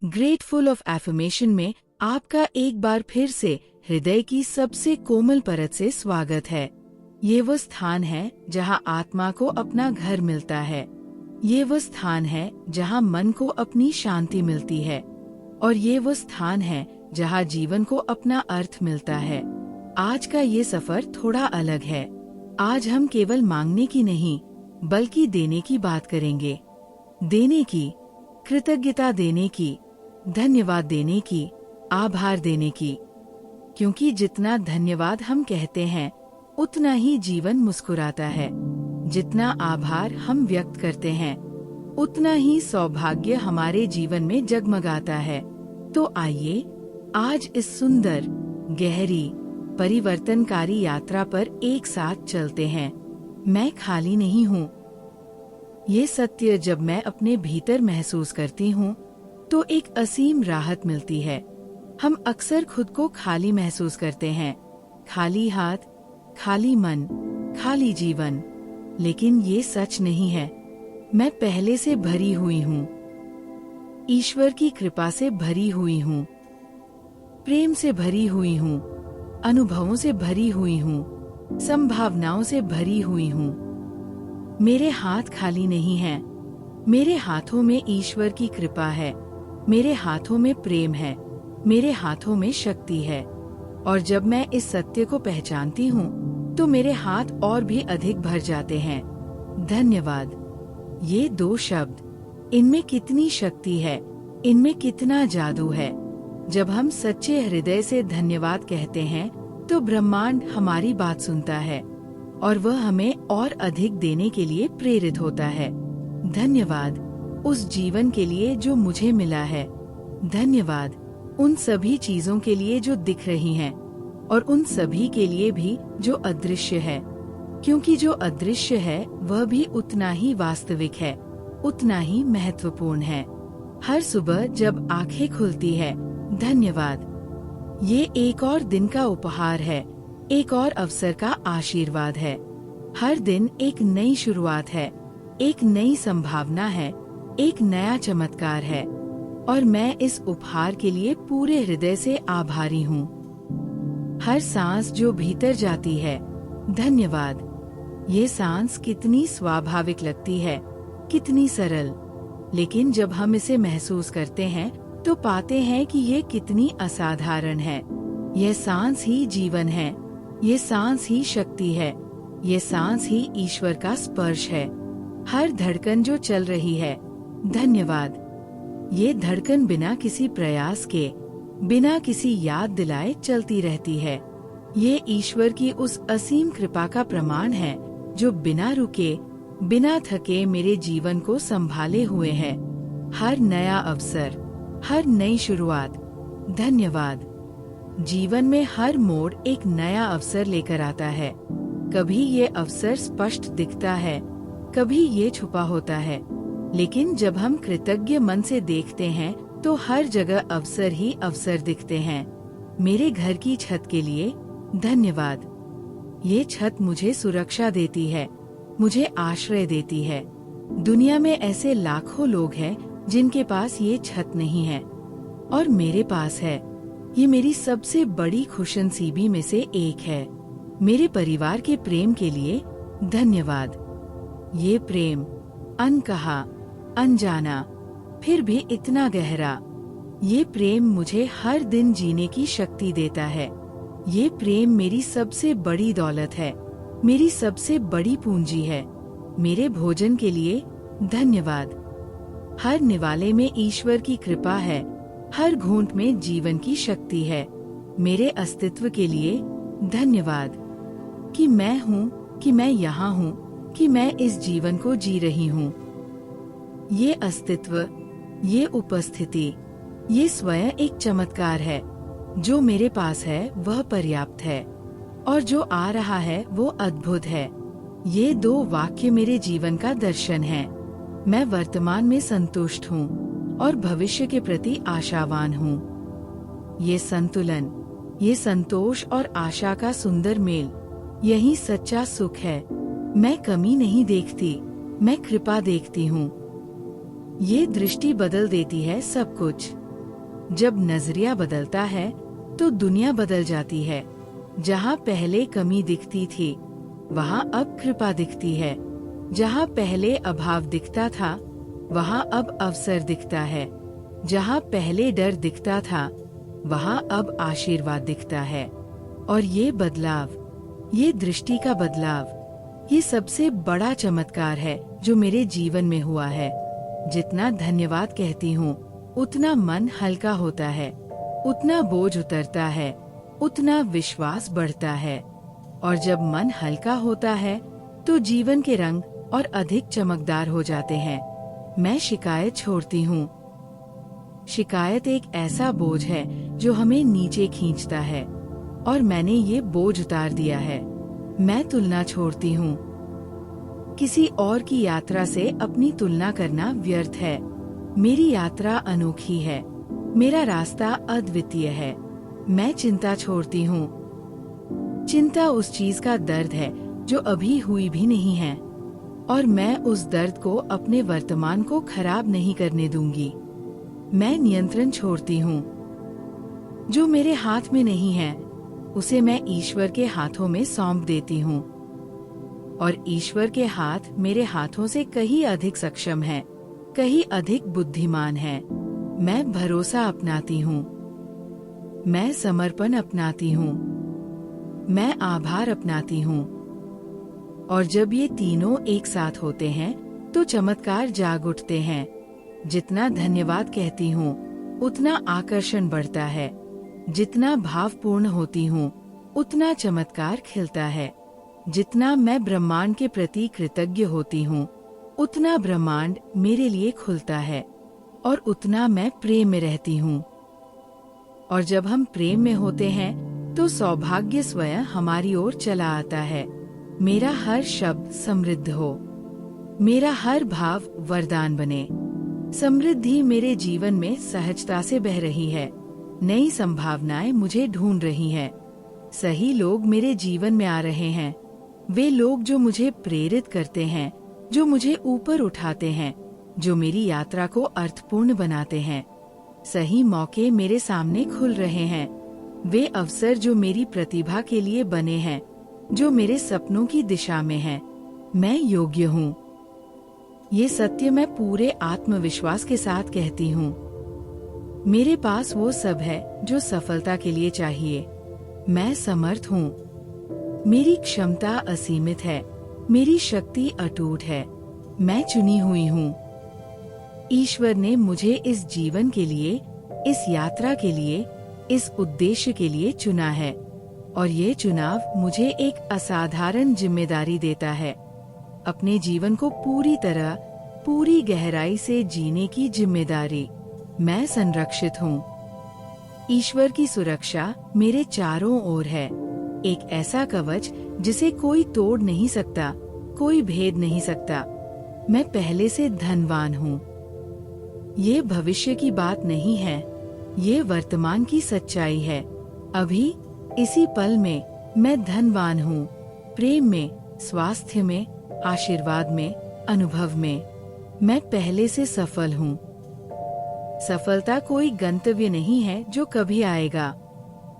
Grateful of affirmation में आपका एक बार फिर से हृदय की सबसे कोमल परत से स्वागत है। ये वो स्थान है जहाँ आत्मा को अपना घर मिलता है। ये वो स्थान है जहाँ मन को अपनी शांति मिलती है। और ये वो स्थान है जहाँ जीवन को अपना अर्थ मिलता है। आज का ये सफर थोड़ा अलग है। आज हम केवल मांगने की नहीं बल्कि देने की बात करेंगे। देने की, कृतज्ञता देने की, धन्यवाद देने की, आभार देने की। क्योंकि जितना धन्यवाद हम कहते हैं उतना ही जीवन मुस्कुराता है। जितना आभार हम व्यक्त करते हैं उतना ही सौभाग्य हमारे जीवन में जगमगाता है। तो आइए आज इस सुंदर, गहरी, परिवर्तनकारी यात्रा पर एक साथ चलते हैं। मैं खाली नहीं हूँ। ये सत्य जब मैं अपने भीतर महसूस करती हूँ तो एक असीम राहत मिलती है। हम अक्सर खुद को खाली महसूस करते हैं, खाली हाथ, खाली मन, खाली जीवन। लेकिन ये सच नहीं है। मैं पहले से भरी हुई हूँ, ईश्वर की कृपा से भरी हुई हूँ, प्रेम से भरी हुई हूँ, अनुभवों से भरी हुई हूँ, संभावनाओं से भरी हुई हूँ। मेरे हाथ खाली नहीं हैं। मेरे हाथों में ईश्वर की कृपा है, मेरे हाथों में प्रेम है, मेरे हाथों में शक्ति है। और जब मैं इस सत्य को पहचानती हूँ तो मेरे हाथ और भी अधिक भर जाते हैं। धन्यवाद। ये दो शब्द, इनमें कितनी शक्ति है, इनमें कितना जादू है। जब हम सच्चे हृदय से धन्यवाद कहते हैं तो ब्रह्मांड हमारी बात सुनता है और वह हमें और अधिक देने के लिए प्रेरित होता है। धन्यवाद उस जीवन के लिए जो मुझे मिला है। धन्यवाद उन सभी चीजों के लिए जो दिख रही हैं और उन सभी के लिए भी जो अदृश्य है। क्योंकि जो अदृश्य है वह भी उतना ही वास्तविक है, उतना ही महत्वपूर्ण है। हर सुबह जब आंखें खुलती है, धन्यवाद। ये एक और दिन का उपहार है, एक और अवसर का आशीर्वाद है। हर दिन एक नई शुरुआत है, एक नई संभावना है, एक नया चमत्कार है। और मैं इस उपहार के लिए पूरे हृदय से आभारी हूँ। हर सांस जो भीतर जाती है, धन्यवाद। ये सांस कितनी स्वाभाविक लगती है, कितनी सरल। लेकिन जब हम इसे महसूस करते हैं तो पाते हैं कि ये कितनी असाधारण है। यह सांस ही जीवन है, ये सांस ही शक्ति है, ये सांस ही ईश्वर का स्पर्श है। हर धड़कन जो चल रही है, धन्यवाद। ये धड़कन बिना किसी प्रयास के, बिना किसी याद दिलाए चलती रहती है। ये ईश्वर की उस असीम कृपा का प्रमाण है जो बिना रुके, बिना थके मेरे जीवन को संभाले हुए है। हर नया अवसर, हर नई शुरुआत, धन्यवाद। जीवन में हर मोड़ एक नया अवसर लेकर आता है। कभी ये अवसर स्पष्ट दिखता है, कभी ये छुपा होता है। लेकिन जब हम कृतज्ञ मन से देखते हैं तो हर जगह अवसर ही अवसर दिखते हैं। मेरे घर की छत के लिए धन्यवाद। ये छत मुझे सुरक्षा देती है, मुझे आश्रय देती है। दुनिया में ऐसे लाखों लोग हैं जिनके पास ये छत नहीं है और मेरे पास है। ये मेरी सबसे बड़ी खुशनसीबी में से एक है। मेरे परिवार के प्रेम के लिए धन्यवाद। ये प्रेम अनकहा, अनजाना, फिर भी इतना गहरा। ये प्रेम मुझे हर दिन जीने की शक्ति देता है। ये प्रेम मेरी सबसे बड़ी दौलत है, मेरी सबसे बड़ी पूंजी है। मेरे भोजन के लिए धन्यवाद। हर निवाले में ईश्वर की कृपा है, हर घूंट में जीवन की शक्ति है। मेरे अस्तित्व के लिए धन्यवाद। कि मैं हूँ, कि मैं यहाँ हूँ, कि मैं इस जीवन को जी रही हूँ। ये अस्तित्व, ये उपस्थिति, ये स्वयं एक चमत्कार है। जो मेरे पास है वह पर्याप्त है और जो आ रहा है वो अद्भुत है। ये दो वाक्य मेरे जीवन का दर्शन है। मैं वर्तमान में संतुष्ट हूँ और भविष्य के प्रति आशावान हूँ। ये संतुलन, ये संतोष और आशा का सुंदर मेल, यही सच्चा सुख है। मैं कमी नहीं देखती, मैं कृपा देखती हूँ। ये दृष्टि बदल देती है सब कुछ। जब नजरिया बदलता है तो दुनिया बदल जाती है। जहाँ पहले कमी दिखती थी वहाँ अब कृपा दिखती है। जहाँ पहले अभाव दिखता था वहाँ अब अवसर दिखता है। जहाँ पहले डर दिखता था वहाँ अब आशीर्वाद दिखता है। और ये बदलाव, ये दृष्टि का बदलाव, ये सबसे बड़ा चमत्कार है जो मेरे जीवन में हुआ है। जितना धन्यवाद कहती हूँ उतना मन हल्का होता है, उतना बोझ उतरता है, उतना विश्वास बढ़ता है। और जब मन हल्का होता है तो जीवन के रंग और अधिक चमकदार हो जाते हैं। मैं शिकायत छोड़ती हूँ। शिकायत एक ऐसा बोझ है जो हमें नीचे खींचता है, और मैंने ये बोझ उतार दिया है। मैं तुलना छोड़ती हूँ। किसी और की यात्रा से अपनी तुलना करना व्यर्थ है। मेरी यात्रा अनोखी है, मेरा रास्ता अद्वितीय है। मैं चिंता छोड़ती हूँ। चिंता उस चीज का दर्द है जो अभी हुई भी नहीं है, और मैं उस दर्द को अपने वर्तमान को खराब नहीं करने दूंगी। मैं नियंत्रण छोड़ती हूँ। जो मेरे हाथ में नहीं है उसे मैं ईश्वर के हाथों में सौंप देती हूँ, और ईश्वर के हाथ मेरे हाथों से कहीं अधिक सक्षम है, कहीं अधिक बुद्धिमान है। मैं भरोसा अपनाती हूँ, मैं समर्पण अपनाती हूँ, मैं आभार अपनाती हूँ। और जब ये तीनों एक साथ होते हैं तो चमत्कार जाग उठते हैं। जितना धन्यवाद कहती हूँ उतना आकर्षण बढ़ता है। जितना भावपूर्ण होती हूँ उतना चमत्कार खिलता है। जितना मैं ब्रह्मांड के प्रति कृतज्ञ होती हूँ उतना ब्रह्मांड मेरे लिए खुलता है, और उतना मैं प्रेम में रहती हूँ। और जब हम प्रेम में होते हैं तो सौभाग्य स्वयं हमारी ओर चला आता है। मेरा हर शब्द समृद्ध हो, मेरा हर भाव वरदान बने। समृद्धि मेरे जीवन में सहजता से बह रही है। नई संभावनाएं मुझे ढूंढ रही हैं। सही लोग मेरे जीवन में आ रहे हैं। वे लोग जो मुझे प्रेरित करते हैं, जो मुझे ऊपर उठाते हैं, जो मेरी यात्रा को अर्थपूर्ण बनाते हैं। सही मौके मेरे सामने खुल रहे हैं। वे अवसर जो मेरी प्रतिभा के लिए बने हैं, जो मेरे सपनों की दिशा में हैं। मैं योग्य हूँ। ये सत्य मैं पूरे आत्मविश्वास के साथ कहती हूँ। मेरे पास वो सब है जो सफलता के लिए चाहिए। मैं समर्थ हूँ। मेरी क्षमता असीमित है, मेरी शक्ति अटूट है। मैं चुनी हुई हूँ। ईश्वर ने मुझे इस जीवन के लिए, इस यात्रा के लिए, इस उद्देश्य के लिए चुना है, और ये चुनाव मुझे एक असाधारण जिम्मेदारी देता है। अपने जीवन को पूरी तरह, पूरी गहराई से जीने की जिम्मेदारी। मैं संरक्षित हूँ। ईश्वर की सुरक्षा मेरे चारों ओर है। एक ऐसा कवच जिसे कोई तोड़ नहीं सकता, कोई भेद नहीं सकता। मैं पहले से धनवान हूँ। ये भविष्य की बात नहीं है, ये वर्तमान की सच्चाई है। अभी इसी पल में मैं धनवान हूँ। प्रेम में, स्वास्थ्य में, आशीर्वाद में, अनुभव में। मैं पहले से सफल हूँ। सफलता कोई गंतव्य नहीं है जो कभी आएगा।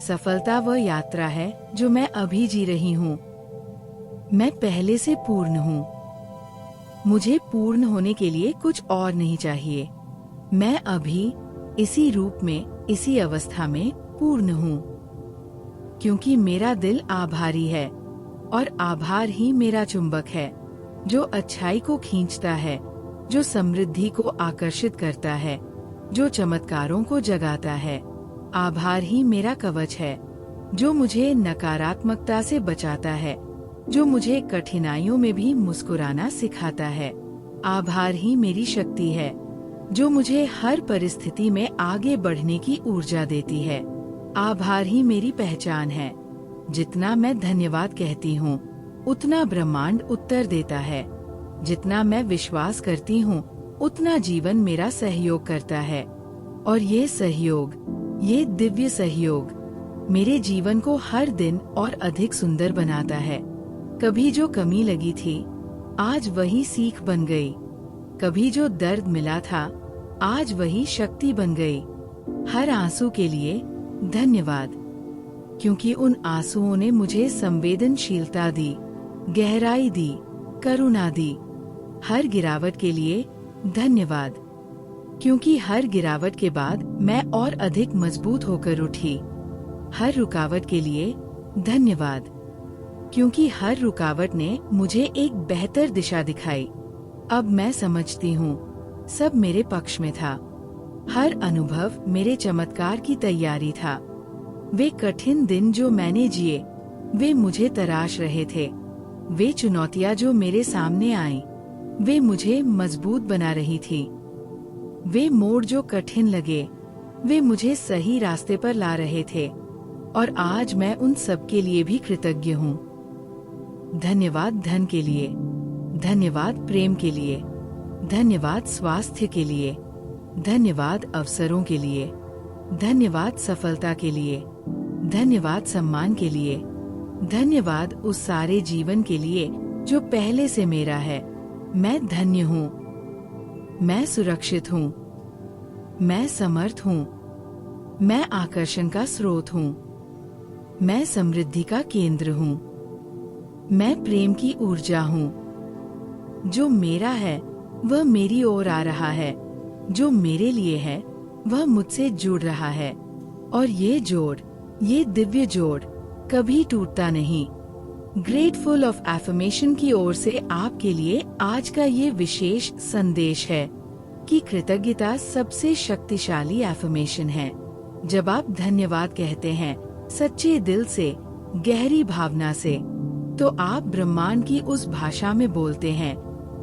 सफलता वह यात्रा है जो मैं अभी जी रही हूँ। मैं पहले से पूर्ण हूँ। मुझे पूर्ण होने के लिए कुछ और नहीं चाहिए। मैं अभी इसी रूप में, इसी अवस्था में पूर्ण हूँ, क्योंकि मेरा दिल आभारी है, और आभार ही मेरा चुंबक है, जो अच्छाई को खींचता है, जो समृद्धि को आकर्षित करता है, जो चमत्कारों को जगाता है। आभार ही मेरा कवच है, जो मुझे नकारात्मकता से बचाता है, जो मुझे कठिनाइयों में भी मुस्कुराना सिखाता है। आभार ही मेरी शक्ति है, जो मुझे हर परिस्थिति में आगे बढ़ने की ऊर्जा देती है। आभार ही मेरी पहचान है। जितना मैं धन्यवाद कहती हूँ उतना ब्रह्मांड उत्तर देता है। जितना मैं विश्वास करती हूँ उतना जीवन मेरा सहयोग करता है। और ये सहयोग, ये दिव्य सहयोग मेरे जीवन को हर दिन और अधिक सुंदर बनाता है। कभी जो कमी लगी थी आज वही सीख बन गई। कभी जो दर्द मिला था आज वही शक्ति बन गई। हर आंसू के लिए धन्यवाद, क्योंकि उन आंसुओं ने मुझे संवेदनशीलता दी, गहराई दी, करुणा दी। हर गिरावट के लिए धन्यवाद, क्योंकि हर गिरावट के बाद मैं और अधिक मजबूत होकर उठी। हर रुकावट के लिए धन्यवाद, क्योंकि हर रुकावट ने मुझे एक बेहतर दिशा दिखाई। अब मैं समझती हूँ, सब मेरे पक्ष में था। हर अनुभव मेरे चमत्कार की तैयारी था। वे कठिन दिन जो मैंने जिए, वे मुझे तराश रहे थे। वे चुनौतियां जो मेरे सामने आईं, वे मुझे मजबूत बना रही थी। वे मोड़ जो कठिन लगे, वे मुझे सही रास्ते पर ला रहे थे। और आज मैं उन सब के लिए भी कृतज्ञ हूँ। धन्यवाद धन के लिए, धन्यवाद प्रेम के लिए, धन्यवाद स्वास्थ्य के लिए, धन्यवाद अवसरों के लिए, धन्यवाद सफलता के लिए, धन्यवाद सम्मान के लिए, धन्यवाद उस सारे जीवन के लिए जो पहले से मेरा है। मैं धन्य हूँ, मैं सुरक्षित हूँ, मैं समर्थ हूँ, मैं आकर्षण का स्रोत हूँ, मैं समृद्धि का केंद्र हूँ, मैं प्रेम की ऊर्जा हूँ। जो मेरा है वह मेरी ओर आ रहा है, जो मेरे लिए है वह मुझसे जुड़ रहा है। और ये जोड़, ये दिव्य जोड़ कभी टूटता नहीं। ग्रेटफुल ऑफ एफर्मेशन की ओर से आपके लिए आज का ये विशेष संदेश है कि कृतज्ञता सबसे शक्तिशाली एफर्मेशन है। जब आप धन्यवाद कहते हैं सच्चे दिल से, गहरी भावना से, तो आप ब्रह्मांड की उस भाषा में बोलते हैं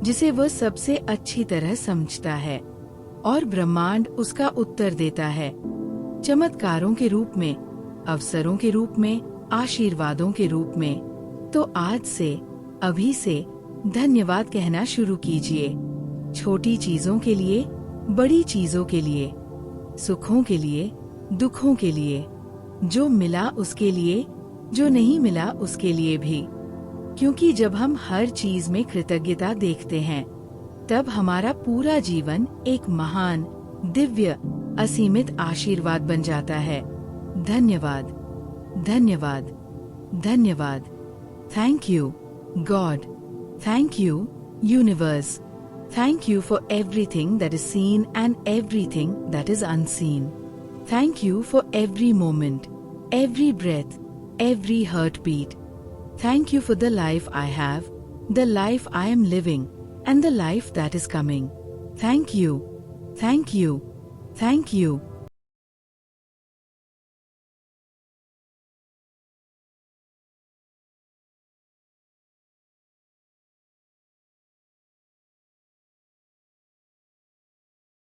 जिसे वह सबसे अच्छी तरह समझता है, और ब्रह्मांड उसका उत्तर देता है, चमत्कारों के रूप में, अवसरों के रूप में, आशीर्वादों के रूप में। तो आज से, अभी से धन्यवाद कहना शुरू कीजिए। छोटी चीजों के लिए, बड़ी चीजों के लिए, सुखों के लिए, दुखों के लिए, जो मिला उसके लिए, जो नहीं मिला उसके लिए भी। क्योंकि जब हम हर चीज में कृतज्ञता देखते हैं, तब हमारा पूरा जीवन एक महान, दिव्य, असीमित आशीर्वाद बन जाता है। धन्यवाद, धन्यवाद, धन्यवाद। Thank you, God. Thank you, universe. Thank you for everything that is seen and everything that is unseen. Thank you for every moment, every breath, every heartbeat. Thank you for the life I have, the life I am living, and the life that is coming. Thank you, thank you, thank you.